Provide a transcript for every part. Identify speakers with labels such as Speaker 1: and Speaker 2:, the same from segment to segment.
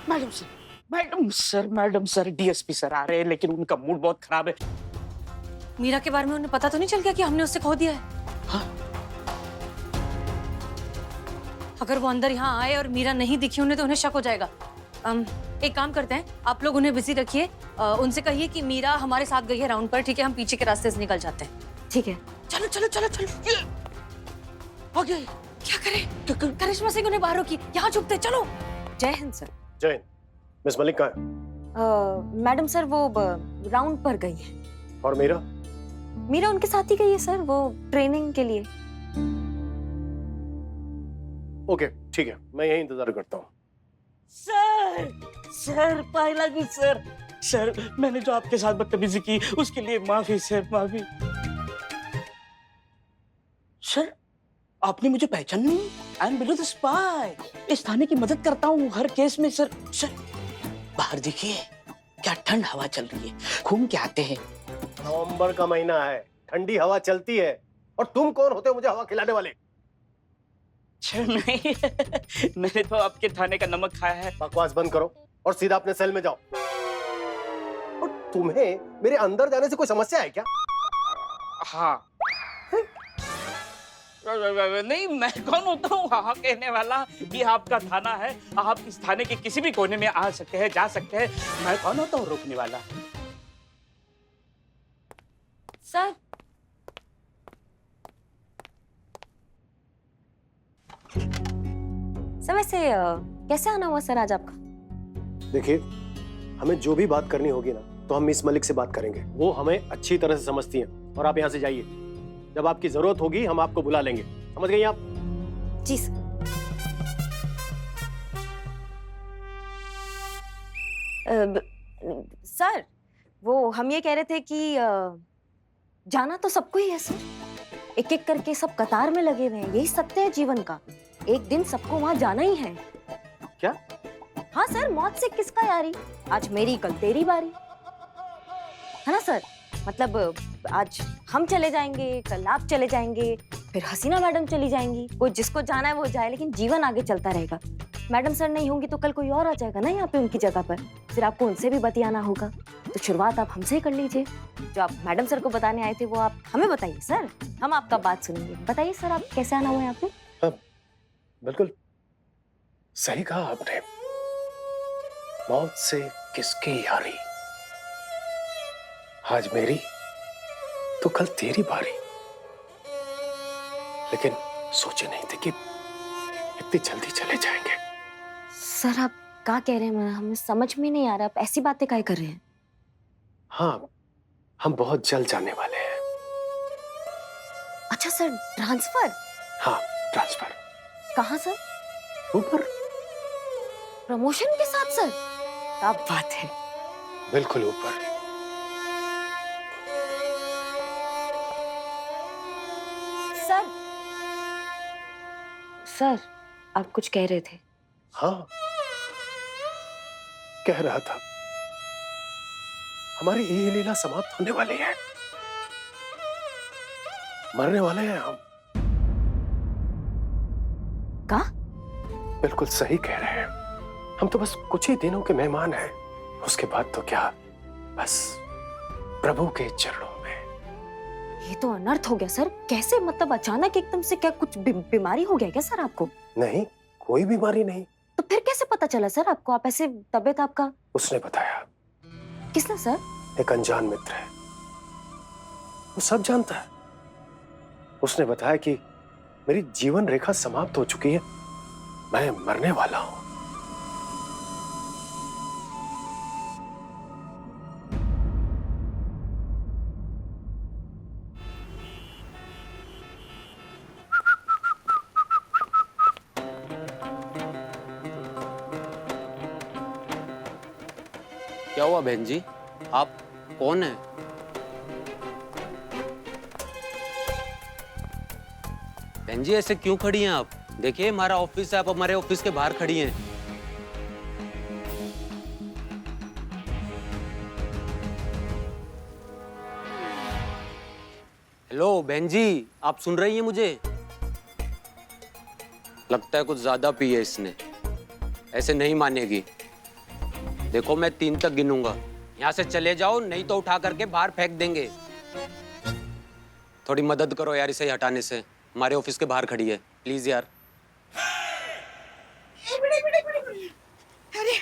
Speaker 1: Madam sir, madam sir DSP sir आ रहे हैं, लेकिन उनका मूड बहुत खराब है।
Speaker 2: मीरा के बारे में उन्हें पता तो नहीं चल गया कि हमने उससे खो दिया है?
Speaker 1: हाँ?
Speaker 2: अगर वो अंदर यहाँ आए और मीरा नहीं दिखी उन्हें तो उन्हें शक हो जाएगा। एक काम करते हैं, आप लोग उन्हें बिजी रखिए, उनसे कहिए कि मीरा हमारे साथ गई है राउंड पर, ठीक है? हम पीछे के रास्ते से निकल जाते हैं।
Speaker 3: ठीक है।
Speaker 1: चलो चलो चलो चलो, हो गया।
Speaker 2: क्या करें? करिश्मा सिंह उन्हें बाहर रोकी, यहाँ छुपते, चलो।
Speaker 3: जय हिंद सर।
Speaker 4: जय हिंद। मिस मलिक कहाँ है?
Speaker 3: मैडम सर वो राउंड पर गई है।
Speaker 4: और मीरा?
Speaker 3: मीरा उनके साथ ही गई है सर, वो ट्रेनिंग के लिए।
Speaker 4: ओके ठीक है, मैं यही इंतजार करता हूँ।
Speaker 1: सर सर पायला जी सर, मैंने जो आपके साथ बदतमीजी की उसके लिए माफी सर, माफी। सर आपने मुझे पहचान नहीं? I am below the spy. इस थाने की मदद करता हूँ हर केस में सर। बाहर देखिए क्या ठंड हवा चल रही है, घूम के आते हैं।
Speaker 4: नवंबर का महीना है, ठंडी हवा चलती है, और तुम कौन होते हो मुझे हवा खिलाने वाले?
Speaker 1: नहीं मैंने तो आपके थाने का नमक खाया है।
Speaker 4: बकवास बंद करो और सीधा अपने सेल में जाओ। और तुम्हें मेरे अंदर जाने से कोई समस्या है क्या?
Speaker 1: हाँ नहीं, मैं कौन होता हूँ हाँ कहने वाला? ये आपका थाना है, आप इस थाने के किसी भी कोने में आ सकते हैं, जा सकते हैं। मैं कौन होता हूँ रोकने वाला?
Speaker 3: सर सर वैसे कैसे आना हुआ सर आज आपका?
Speaker 4: देखिए, हमें जो भी बात करनी होगी ना तो हम मिस मलिक से बात करेंगे, वो हमें अच्छी तरह से समझती हैं। और आप यहाँ से जाइए, जब आपकी जरूरत होगी हम आपको बुला लेंगे, समझ गई आप?
Speaker 3: जी सर। सर वो हम ये कह रहे थे कि जाना तो सबको ही है सर, एक एक करके सब कतार में लगे हुए हैं, यही सत्य है जीवन का। एक दिन सबको वहां जाना ही है।
Speaker 4: क्या?
Speaker 3: हाँ सर, मौत से किसका यारी, आज मेरी कल तेरी बारी, है ना सर? मतलब आज हम चले जाएंगे, कल आप चले जाएंगे, फिर हसीना मैडम चली जाएंगी। कोई जिसको जाना है वो जाए, लेकिन जीवन आगे चलता रहेगा। मैडम सर नहीं होंगी तो कल कोई और आ जाएगा ना यहाँ पे उनकी जगह पर, फिर आपको उनसे भी बतियाना होगा। तो शुरुआत आप हमसे ही कर लीजिए। जो आप मैडम सर को बताने आए थे वो आप हमें बताइए सर, हम आपका बात सुनेंगे। बताइए सर, आप कैसे आना हुआ है यहाँ पे?
Speaker 4: बिल्कुल सही कहा आपने, मौत से किसकी यारी, आज मेरी तो कल तेरी बारी। लेकिन सोचे नहीं थे कि इतनी जल्दी चले जाएंगे।
Speaker 3: सर आप क्या कह रहे हैं, हमें समझ में नहीं आ रहा, आप ऐसी बातें काहे कर रहे हैं?
Speaker 4: हाँ, हम बहुत जल्द जाने वाले हैं।
Speaker 3: अच्छा सर, ट्रांसफर?
Speaker 4: हाँ, ट्रांसफर।
Speaker 3: कहाँ सर?
Speaker 4: ऊपर।
Speaker 3: प्रमोशन के साथ सर? क्या बात है।
Speaker 4: बिल्कुल ऊपर।
Speaker 3: सर सर आप कुछ कह रहे थे?
Speaker 4: हाँ, कह रहा था हमारी ये लीला समाप्त होने वाली है, मरने वाले हैं हम।
Speaker 3: का?
Speaker 4: बिल्कुल सही कह रहे हैं, हम तो बस कुछ ही दिनों के मेहमान हैं, उसके बाद तो क्या, बस प्रभु के चरणों में।
Speaker 3: ये तो अनर्थ हो गया सर। कैसे, मतलब अचानक एकदम से क्या कुछ बीमारी हो गया क्या सर आपको?
Speaker 4: नहीं, कोई बीमारी नहीं।
Speaker 3: तो फिर कैसे पता चला सर आपको? आप ऐसे, तबीयत आपका?
Speaker 4: उसने बताया।
Speaker 3: किसने सर?
Speaker 4: एक अनजान मित्र है, वो सब जानता है। उसने बताया कि मेरी जीवन रेखा समाप्त हो चुकी है, मैं मरने वाला हूं।
Speaker 5: क्या हुआ बहन जी, आप कौन हैं? बहन जी ऐसे क्यों खड़ी हैं आप? देखिए हमारा ऑफिस है, आप हमारे ऑफिस के बाहर खड़ी हैं। हेलो बहन जी, आप सुन रही हैं मुझे? लगता है कुछ ज्यादा पी है इसने, ऐसे नहीं मानेगी। देखो मैं 3 तक गिनूंगा, यहाँ से चले जाओ नहीं तो उठा करके बाहर फेंक देंगे। थोड़ी मदद करो यार इसे हटाने से, हमारे ऑफिस के बाहर खड़ी है, प्लीज यार।
Speaker 6: अरे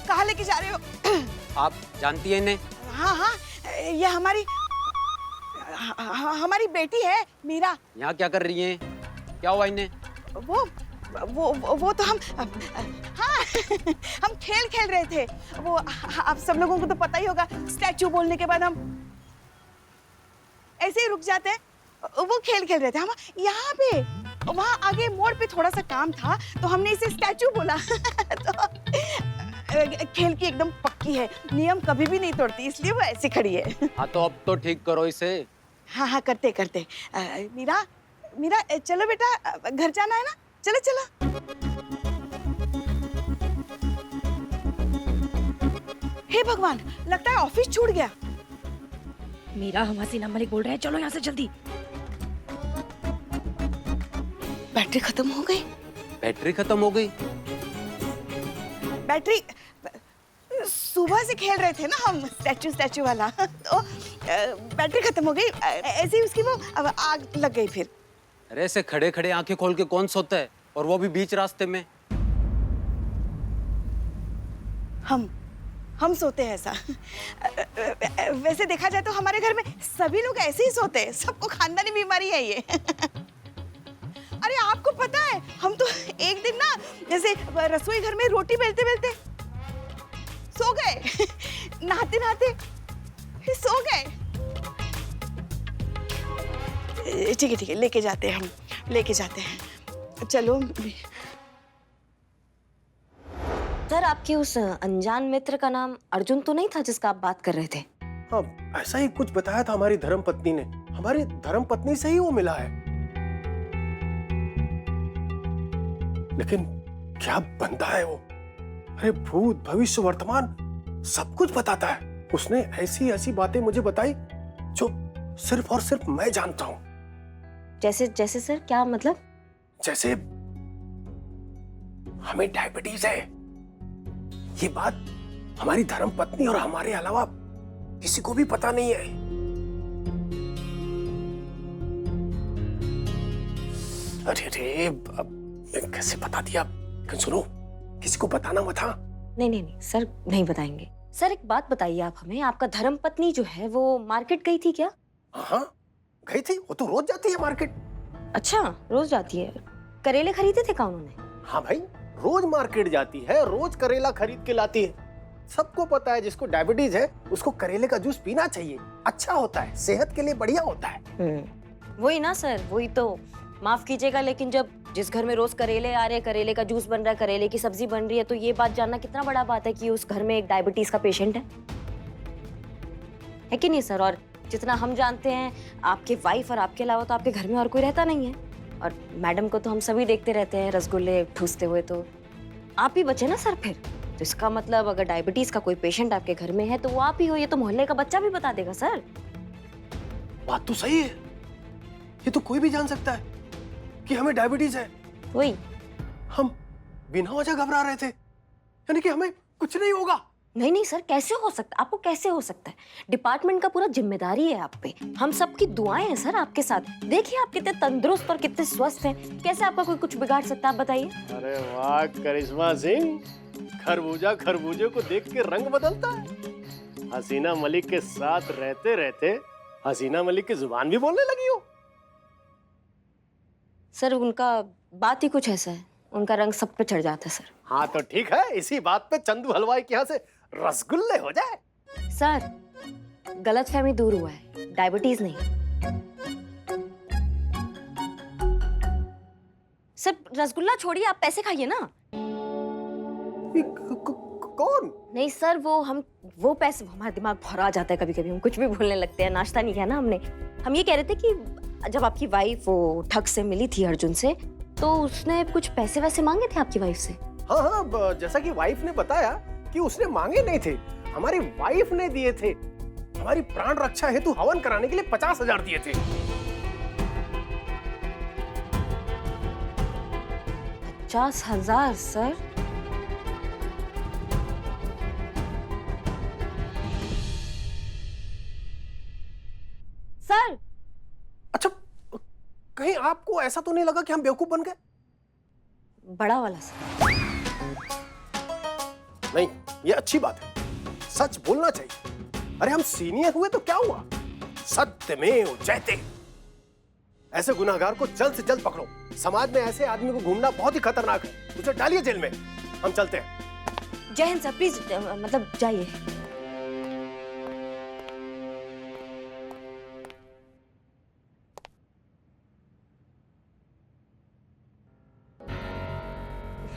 Speaker 6: कहाँ लेके जा रहे हो?
Speaker 5: आप जानती हैं इन्हें?
Speaker 6: हाँ हाँ, ये हमारी बेटी है मीरा।
Speaker 5: यहाँ क्या कर रही हैं? क्या हुआ इन्हें?
Speaker 6: वो तो हम हाँ हम खेल रहे थे। वो आप सब लोगों को तो पता ही होगा, स्टैचू बोलने के बाद हम ऐसे ही रुक जाते हैं। वो खेल रहे थे हम यहाँ पे, वहाँ आगे मोड़ पे थोड़ा सा काम था तो हमने इसे स्टैचू बोला। तो खेल की एकदम पक्की है, नियम कभी भी नहीं तोड़ती, इसलिए वो ऐसे खड़ी है।
Speaker 5: हाँ तो अब तो ठीक करो इसे।
Speaker 6: हाँ हाँ करते मीरा चलो बेटा, घर जाना है ना, चलो चलो। हे भगवान, लगता है ऑफिस छूट गया।
Speaker 2: मीरा, हम हसीना मलिक बोल रहे हैं, चलो यहाँ से जल्दी।
Speaker 6: बैटरी खत्म हो गई।
Speaker 5: बैटरी खत्म हो गई?
Speaker 6: बैटरी सुबह से खेल रहे थे ना हम स्टैचू वाला, तो बैटरी खत्म हो गई। ऐसे ही उसकी वो आग लग गई फिर।
Speaker 5: अरे ऐसे खड़े खड़े आंखें खोल के कौन सोता है, और वो भी बीच रास्ते में?
Speaker 6: हम सोते हैं ऐसा। वैसे देखा जाए तो हमारे घर में सभी लोग ऐसे ही सोते हैं, सबको खानदानी बीमारी है ये। अरे आपको पता है, हम तो एक दिन ना जैसे रसोई घर में रोटी बेलते बेलते सो गए। नहाते नहाते फिर सो गए। ठीक है लेके जाते हैं, हम लेके जाते हैं, चलो।
Speaker 3: सर, आपके उस अनजान मित्र का नाम अर्जुन तो नहीं था जिसका आप बात कर रहे थे?
Speaker 4: हाँ, ऐसा ही कुछ बताया था हमारी धर्मपत्नी ने। हमारी धर्मपत्नी से ही वो मिला है। लेकिन क्या बनता है वो? अरे भूत भविष्य वर्तमान सब कुछ बताता है। उसने ऐसी ऐसी बातें मुझे बताई जो सिर्फ और सिर्फ मैं जानता हूँ।
Speaker 3: जैसे सर, क्या मतलब?
Speaker 4: जैसे हमें डायबिटीज है, ये बात हमारी धर्मपत्नी और हमारे अलावा किसी को भी पता नहीं है। अरे अब कैसे बता दिया? सुनो, किसी को बताना मत। हाँ
Speaker 3: नहीं सर, नहीं बताएंगे। सर एक बात बताइए आप हमें, आपका धर्मपत्नी जो है वो मार्केट गई थी क्या?
Speaker 4: हाँ गई थी, वो तो रोज जाती है मार्केट।
Speaker 3: अच्छा, रोज जाती है। करेले खरीदे थे क्या उन्होंने?
Speaker 4: हाँ भाई, रोज मार्केट जाती है, रोज करेला खरीद के लाती है। सबको पता है जिसको डायबिटीज है उसको करेले का जूस पीना चाहिए, अच्छा होता है, सेहत के लिए बढ़िया होता है।
Speaker 3: वही ना सर, वही तो। माफ कीजिएगा लेकिन जब जिस घर में रोज करेले आ रहे हैं, करेले का जूस बन रहा है, करेले की सब्जी बन रही है, तो ये बात जानना कितना बड़ा बात है कि उस घर में एक डायबिटीज का पेशेंट है कि नहीं सर? और जितना हम जानते हैं, आपके वाइफ और आपके अलावा तो आपके घर में और कोई रहता नहीं है। और मैडम को तो हम सभी देखते रहते हैं रसगुल्ले ठूसते हुए, तो आप ही बचे ना सर फिर। तो इसका मतलब अगर डायबिटीज का कोई पेशेंट आपके घर में है तो वो आप ही हो। ये तो मोहल्ले का बच्चा भी बता देगा सर।
Speaker 4: बात तो सही है, ये तो कोई भी जान सकता है कि हमें डायबिटीज है।
Speaker 3: वही
Speaker 4: हम बिना वजह घबरा रहे थे, यानी कि हमें कुछ नहीं होगा।
Speaker 3: नहीं सर, कैसे हो सकता? आपको कैसे हो सकता है? डिपार्टमेंट का पूरा जिम्मेदारी है आप पे। हम सबकी दुआएं हैं सर आपके साथ। देखिए आप कितने तंदुरुस्त और कितने स्वस्थ हैं। कैसे आपका कोई कुछ बिगाड़ सकता है, आप बताइए।
Speaker 4: अरे वाह करिश्मा सिंह, खरबूजा खरबूजे को देख के रंग बदलता है। हसीना मलिक के साथ रहते रहते हसीना मलिक की जुबान भी बोलने लगी हो।
Speaker 3: सर उनका बात ही कुछ ऐसा है, उनका रंग सब पे चढ़ जाता है सर।
Speaker 4: हाँ तो ठीक है, इसी बात पे चंदू हलवाई के यहाँ से रसगुल्ले हो जाए।
Speaker 3: सर गलतफहमी दूर हुआ है, डायबिटीज नहीं। सर रसगुल्ला छोड़िए, आप पैसे खाइए ना।
Speaker 4: कौन?
Speaker 3: नहीं सर, वो पैसे, हमारा दिमाग भरा जाता है कभी कभी, हम कुछ भी भूलने लगते हैं। नाश्ता नहीं किया ना हमने। हम ये कह रहे थे कि जब आपकी वाइफ वो ठग से मिली थी अर्जुन से, तो उसने कुछ पैसे वैसे मांगे थे आपकी वाइफ से?
Speaker 4: हाँ, जैसा कि वाइफ ने बताया कि उसने मांगे नहीं थे, हमारी वाइफ ने दिए थे। हमारी प्राण रक्षा हेतु हवन कराने के लिए 50,000 दिए थे।
Speaker 3: 50,000 सर?
Speaker 4: आपको ऐसा तो नहीं लगा कि हम बेवकूफ बन गए?
Speaker 3: बड़ा वाला सर।
Speaker 4: नहीं, ये अच्छी बात है, सच बोलना चाहिए। अरे हम सीनियर हुए तो क्या हुआ, सत्यमेव जयते। ऐसे गुनाहगार को जल्द से जल्द पकड़ो। समाज में ऐसे आदमी को घूमना बहुत ही खतरनाक है, उसे डालिए जेल में। हम चलते हैं।
Speaker 3: जय हिंद सर, प्लीज मतलब जाइए।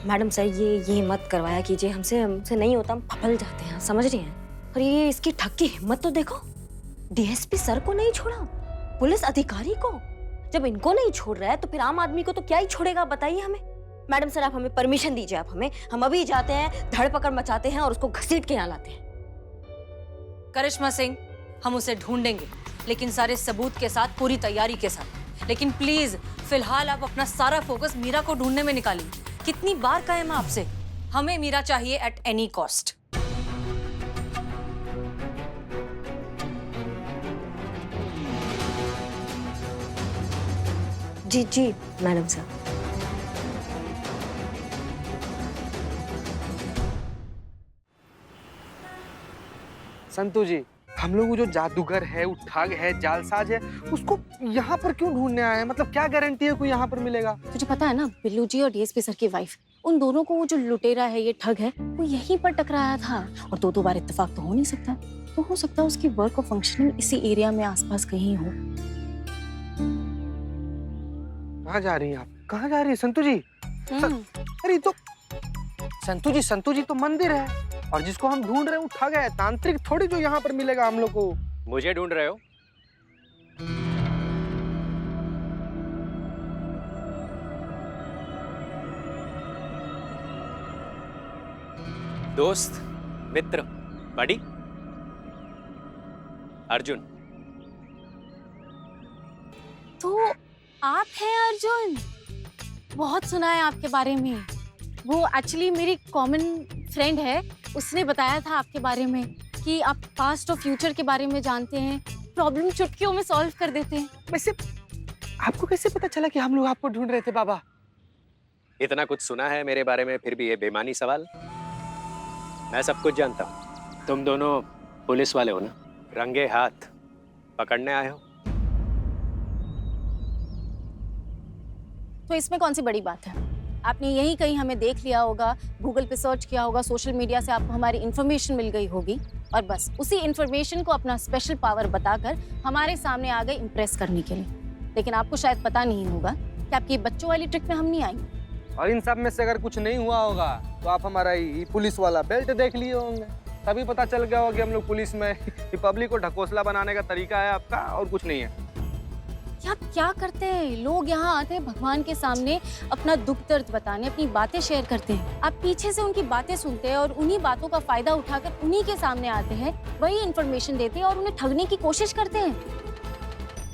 Speaker 3: मैडम सर, ये मत करवाया कीजिए हमसे, हमसे नहीं होता, हम फपल जाते हैं, समझ रही हैं? और ये इसकी ठग की हिम्मत तो देखो, डीएसपी सर को नहीं छोड़ा, पुलिस अधिकारी को। जब इनको नहीं छोड़ रहा है तो फिर आम आदमी को तो क्या ही छोड़ेगा, बताइए हमें। मैडम सर, आप हमें परमिशन दीजिए, आप हमें, हम अभी जाते हैं, धड़ पकड़ मचाते हैं और उसको घसीट के यहाँ लाते हैं।
Speaker 2: करिश्मा सिंह, हम उसे ढूंढेंगे, लेकिन सारे सबूत के साथ, पूरी तैयारी के साथ। लेकिन प्लीज फिलहाल आप अपना सारा फोकस मीरा को ढूंढने में निकालिए। कितनी बार कहे मैं आपसे, हमें मीरा चाहिए एट एनी कॉस्ट।
Speaker 3: जी जी मैडम सर।
Speaker 7: संतू जी, हम लोग वो जो जादूगर है, वो ठग है, जालसाज है, उसको यहाँ पर क्यों ढूंढने आए हैं? मतलब क्या गारंटी है कोई यहाँ पर मिलेगा?
Speaker 8: तुझे पता है ना, बिल्लू जी और डीएसपी सर की वाइफ, उन दोनों को वो जो लुटेरा है, ये ठग है, वो यहीं पर टकराया था। और दो बार इत्तेफाक तो हो नहीं सकता, तो हो सकता है उसकी वर्क और फंक्शनिंग इसी एरिया में आसपास कहीं हो।
Speaker 7: कहाँ जा रही हैं आप? कहाँ जा रही है संतू जी? अरे तो संतू जी तो मंदिर है, और जिसको हम ढूंढ रहे हैं वो ठग है, तांत्रिक थोड़ी जो यहाँ पर मिलेगा हम लोग को।
Speaker 5: मुझे ढूंढ रहे हो? दोस्त, मित्र, बड़ी, अर्जुन।
Speaker 8: तो आप हैं अर्जुन? बहुत सुना है आपके बारे में। वो एक्चुअली मेरी कॉमन फ्रेंड है, उसने बताया था आपके बारे में कि आप पास्ट और फ्यूचर के बारे में जानते हैं, प्रॉब्लम चुटकियों में सॉल्व कर देते हैं।
Speaker 7: वैसे आपको कैसे पता चला कि हम लोग आपको ढूंढ रहे थे बाबा?
Speaker 5: इतना कुछ सुना है मेरे बारे में, फिर भी ये बेईमानी सवाल? मैं सब कुछ जानता हूँ। तुम दोनों पुलिस वाले हो ना? रंगे हाथ पकड़ने आए हो।
Speaker 8: तो इसमें कौन सी बड़ी बात है? आपने यहीं कहीं हमें देख लिया होगा, गूगल पे सर्च किया होगा, सोशल मीडिया से आपको हमारी इन्फॉर्मेशन मिल गई होगी, और बस उसी इन्फॉर्मेशन को अपना स्पेशल पावर बताकर हमारे सामने आ गए इम्प्रेस करने के लिए। लेकिन आपको शायद पता नहीं होगा कि आपकी बच्चों वाली ट्रिक में हम नहीं आएंगे।
Speaker 7: और इन सब में से अगर कुछ नहीं हुआ होगा तो आप हमारा ये पुलिस वाला बेल्ट देख लिए होंगे, तभी पता चल गया होगा कि हम लोग पुलिस में पब्लिक को ढकोसला बनाने का तरीका है आपका, और कुछ नहीं है।
Speaker 8: आप क्या करते हैं? लोग यहाँ आते हैं भगवान के सामने अपना दुख दर्द बताने, अपनी बातें शेयर करते हैं। आप पीछे से उनकी बातें सुनते हैं और उन्हीं बातों का फायदा उठाकर उन्हीं के सामने आते हैं, वही इन्फॉर्मेशन देते हैं और उन्हें ठगने की कोशिश करते हैं।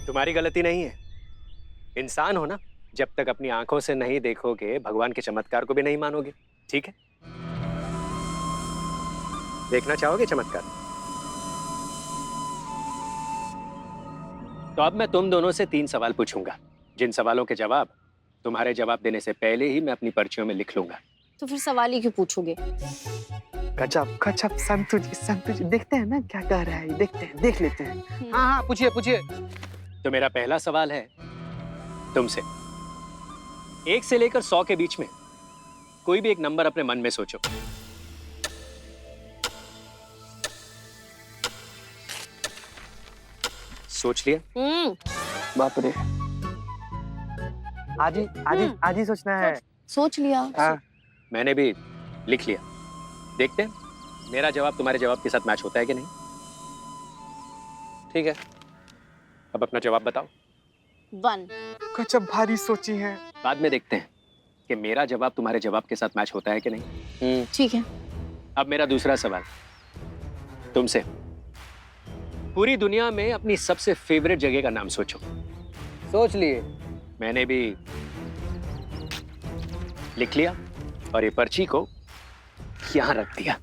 Speaker 5: तुम्हारी गलती नहीं है। इंसान हो ना, जब तक अपनी आंखों से नहीं देखोगे, भगवान के चमत्कार को भी नहीं मानोगे। ठीक है? देखना चाहोगे चमत्कार? तो अब मैं तुम दोनों से 3 सवाल पूछूंगा, जिन सवालों के जवाब तुम्हारे जवाब देने से पहले ही मैं अपनी पर्चियों में लिख लूंगा।
Speaker 8: तो फिर सवाल ही क्यों पूछोगे?
Speaker 7: गजब गजब संतू जी, देखते हैं ना क्या कह रहा है, देखते हैं, देख लेते हैं। हाँ, पूछिए पूछिए।
Speaker 5: तो मेरा पहला सवाल है तुमसे। 1 से लेकर 100 के बीच में कोई भी एक नंबर अपने मन में सोचो। सोच लिया?
Speaker 7: बाप रे, आज ही सोचना है।
Speaker 8: सोच लिया।
Speaker 7: हाँ,
Speaker 5: मैंने भी लिख लिया। देखते हैं मेरा जवाब तुम्हारे जवाब के साथ मैच होता है कि नहीं। ठीक है, अब अपना जवाब बताओ।
Speaker 8: 1।
Speaker 7: गजब भारी सोची है।
Speaker 5: बाद में देखते हैं कि मेरा जवाब तुम्हारे जवाब के साथ मैच होता है कि नहीं।
Speaker 8: ठीक है।
Speaker 5: अब मेरा दूसरा सवाल तुमसे। पूरी दुनिया में अपनी सबसे फेवरेट जगह का नाम सोचो।
Speaker 7: सोच लिए?
Speaker 5: मैंने भी लिख लिया और ये पर्ची को यहां रख दिया।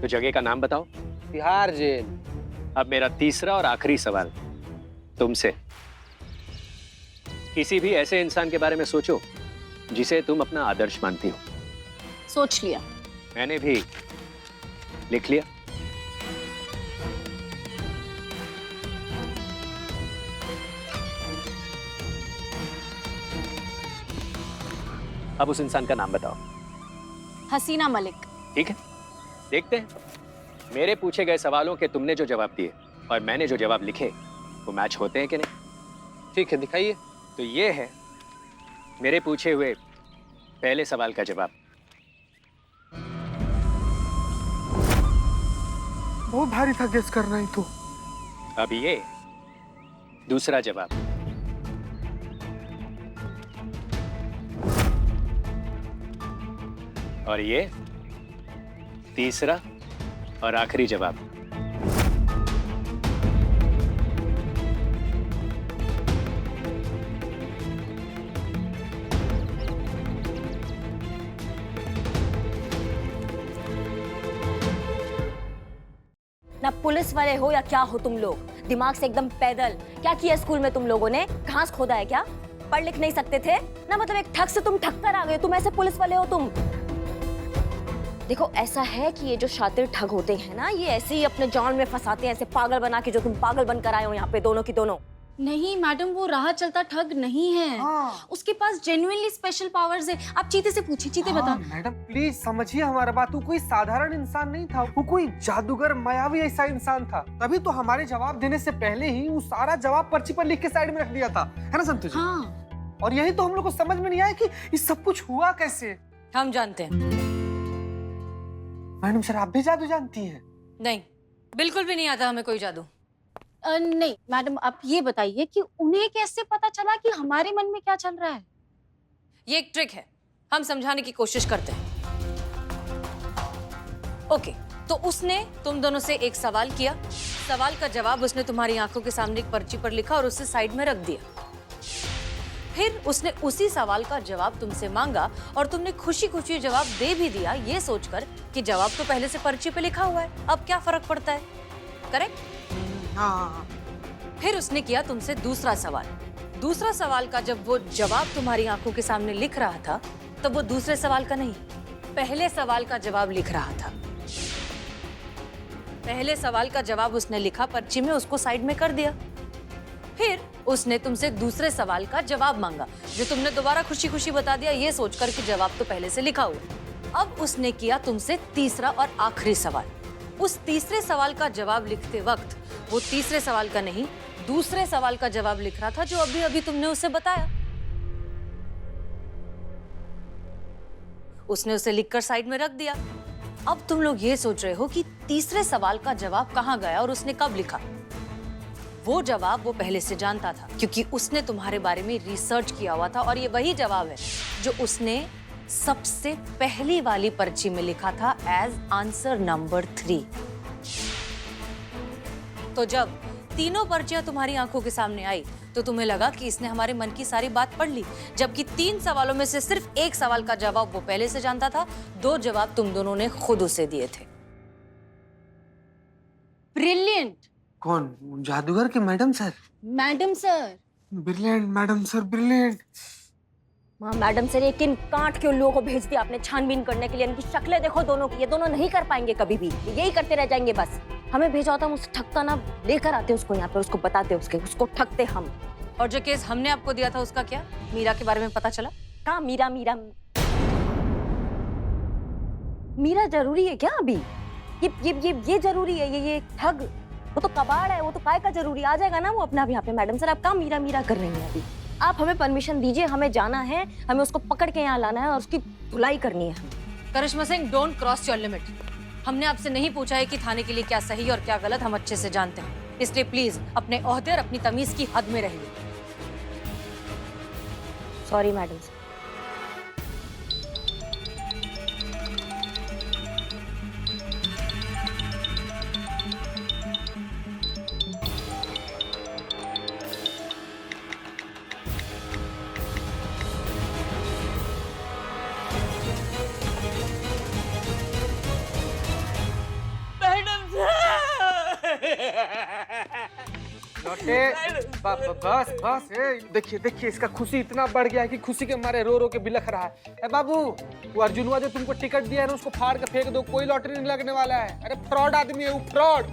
Speaker 5: तो जगह का नाम बताओ।
Speaker 7: तिहाड़ जेल।
Speaker 5: अब मेरा तीसरा और आखिरी सवाल तुमसे। किसी भी ऐसे इंसान के बारे में सोचो जिसे तुम अपना आदर्श मानती हो।
Speaker 8: सोच लिया।
Speaker 5: मैंने भी लिख लिया। अब उस इंसान का नाम बताओ।
Speaker 8: हसीना मलिक।
Speaker 5: ठीक है, देखते हैं मेरे पूछे गए सवालों के तुमने जो जवाब दिए और मैंने जो जवाब लिखे वो मैच होते हैं कि नहीं।
Speaker 7: ठीक है, दिखाइए।
Speaker 5: तो ये है मेरे पूछे हुए पहले सवाल का जवाब।
Speaker 7: बहुत भारी था गेस करना ही तो।
Speaker 5: अब ये दूसरा जवाब। और ये तीसरा और आखिरी जवाब।
Speaker 3: ना पुलिस वाले हो या क्या हो तुम लोग, दिमाग से एकदम पैदल। क्या किया स्कूल में तुम लोगों ने? घास खोदा है क्या? पढ़ लिख नहीं सकते थे ना? मतलब एक ठग से तुम ठग कर आ गए, तुम ऐसे पुलिस वाले हो तुम? देखो ऐसा है कि ये जो शातिर ठग होते हैं ना, ये ऐसे ही अपने जाल में फंसाते हैं, ऐसे पागल बना के, जो तुम पागल बनकर आए हो यहाँ पे दोनों की दोनों।
Speaker 8: नहीं मैडम, वो राह चलता ठग नहीं है। उसके पास जेन्युइनली स्पेशल पावर्स है। आप चीते से पूछिए, चीते बता।
Speaker 7: मैडम प्लीज समझिए हमारा बात। वो कोई साधारण इंसान नहीं था, वो कोई जादूगर मायावी ऐसा इंसान था। तभी तो हमारे जवाब देने से पहले ही वो सारा जवाब पर्ची पर लिख के साइड में रख दिया था, है ना संतोष जी?
Speaker 8: हाँ।
Speaker 7: और यही तो हम लोग को समझ में नहीं आया कि ये सब कुछ हुआ कैसे।
Speaker 2: हम जानते हैं।
Speaker 7: मैडम सर, आप भी जादू जानती हैं?
Speaker 2: नहीं, बिल्कुल भी नहीं आता हमें कोई जादू।
Speaker 8: नहीं मैडम, आप ये बताइए कि उन्हें कैसे पता चला कि हमारे मन में क्या चल रहा है?
Speaker 2: ये एक ट्रिक है, हम समझाने की कोशिश करते हैं। ओके, तो उसने तुम दोनों से एक सवाल किया, सवाल का जवाब उसने तुम्हारी आंखों के सामने एक पर्ची पर लिखा और उसे साइड में रख दिया। फिर उसने उसी सवाल का जवाब तुमसे मांगा और तुमने खुशी खुशी जवाब दे भी दिया, ये सोचकर कि जवाब तो पहले से पर्ची पे लिखा हुआ है, अब क्या फर्क पड़ता है। करेक्ट?
Speaker 7: हाँ।
Speaker 2: फिर उसने किया तुमसे दूसरा सवाल। दूसरा सवाल का जब वो जवाब तुम्हारी आंखों के सामने लिख रहा था, तब वो दूसरे सवाल का नहीं, पहले सवाल का जवाब लिख रहा था। पहले सवाल का जवाब उसने लिखा पर्ची में, उसको साइड में कर दिया। फिर उसने तुमसे दूसरे सवाल का जवाब मांगा, जो तुमने दोबारा खुशी खुशी बता दिया, ये सोचकर कि जवाब तो पहले से लिखा हुआ। अब उसने किया तुमसे तीसरा और आखिरी सवाल। उस तीसरे सवाल का जवाब लिखते वक्त वो तीसरे सवाल का नहीं, दूसरे सवाल का जवाब लिख रहा था, जो अभी अभी तुमने उसे बताया। उसने उसे लिखकर साइड में रख दिया। अब तुम लोग ये सोच रहे हो कि तीसरे सवाल का जवाब कहाँ गया और उसने कब लिखा। वो जवाब वो पहले से जानता था, क्योंकि उसने तुम्हारे बारे में रिसर्च किया हुआ था और ये वही जवाब है जो उसने सबसे पहली वाली पर्ची में लिखा था एज आंसर नंबर 3। तो जब तीनों पर्चियां तुम्हारी आंखों के सामने आई तो तुम्हें लगा कि इसने हमारे मन की सारी बात पढ़ ली, जबकि 3 सवालों में से सिर्फ एक सवाल का जवाब वो पहले से जानता था, 2 जवाब तुम दोनों ने खुद उसे दिए थे।
Speaker 8: ब्रिलियंट।
Speaker 7: कौन? जादूगर के madam sir?
Speaker 8: Madam sir.
Speaker 7: Brilliant madam sir, brilliant.
Speaker 3: हाँ मैडम सर, ये किन कांट के उन लोगों को भेज दिया आपने छानबीन करने के लिए? इनकी शक्लें देखो दोनों की, ये दोनों नहीं कर पाएंगे कभी भी, यही करते रह जाएंगे बस। हमें भेजा होता, हम उस ठग का ना लेकर आते उसको यहाँ पे, उसको बताते उसको ठगते हम।
Speaker 2: और जो केस हमने आपको दिया था उसका क्या? मीरा के बारे में पता चला?
Speaker 3: हाँ मीरा मीरा जरूरी है क्या अभी? ये जरूरी है? ये ठग, वो तो कबाड़ है, वो तो काय का जरूरी, आ जाएगा ना वो अपना यहाँ पे। मैडम सर, आप काम मीरा कर रही हैं अभी। आप हमें परमिशन दीजिए, हमें जाना है, हमें उसको पकड़ के यहाँ लाना है और उसकी धुलाई करनी है।
Speaker 2: Karishma Singh, don't cross your limit. हमने आपसे नहीं पूछा है कि थाने के लिए क्या सही और क्या गलत, हम अच्छे से जानते हैं, इसलिए प्लीज अपने ओहदे और अपनी तमीज की हद में रहिए।
Speaker 3: Sorry madam sir.
Speaker 7: लौटे। बस बस देखिए देखिए इसका खुशी इतना बढ़ गया है कि खुशी के मारे रो रो के बिलख रहा है। ए बाबू, वो अर्जुनवा जो तुमको टिकट दिया है ना उसको फाड़ के फेंक दो, कोई लॉटरी नहीं लगने वाला है। अरे फ्रॉड आदमी है वो, फ्रॉड।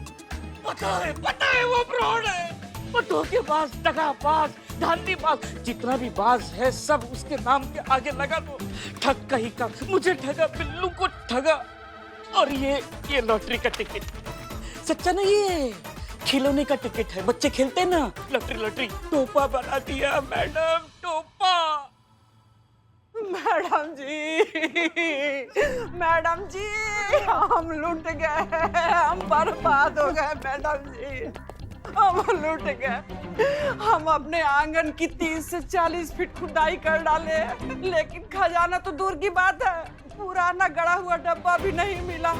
Speaker 1: पता है वो फ्रॉड है। वो धोखेबाज, दगाबाज, धांधलीबाज, जितना भी बाज है सब उसके नाम के आगे लगा दो। ठग कहीं का, मुझे ठगा, बिल्लू को ठगा। और ये लॉटरी का टिकट सच्चा नहीं है, खिलौने का टिकट है। बच्चे खेलते हैं ना लॉटरी, टोपा बना दिया मैडम, टोपा।
Speaker 6: मैडम जी हम लूट गए, हम बर्बाद हो गए मैडम जी, हम लूट गए। हम अपने आंगन की 30 से 40 फीट खुदाई कर डाले, लेकिन खजाना तो दूर की बात है, पुराना गड़ा हुआ डब्बा भी नहीं मिला।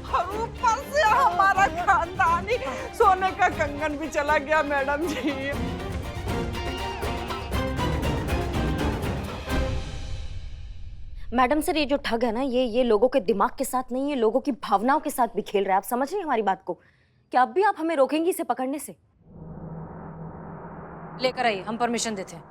Speaker 6: और ऊपर से हमारा खानदानी सोने का कंगन भी चला गया मैडम जी।
Speaker 3: मैडम सर, ये जो ठग है ना, ये लोगों के दिमाग के साथ नहीं, ये लोगों की भावनाओं के साथ भी खेल रहा है। आप समझ रहे हैं हमारी बात को? क्या अब भी आप हमें रोकेंगी इसे पकड़ने से?
Speaker 2: लेकर आइए, हम परमिशन देते हैं।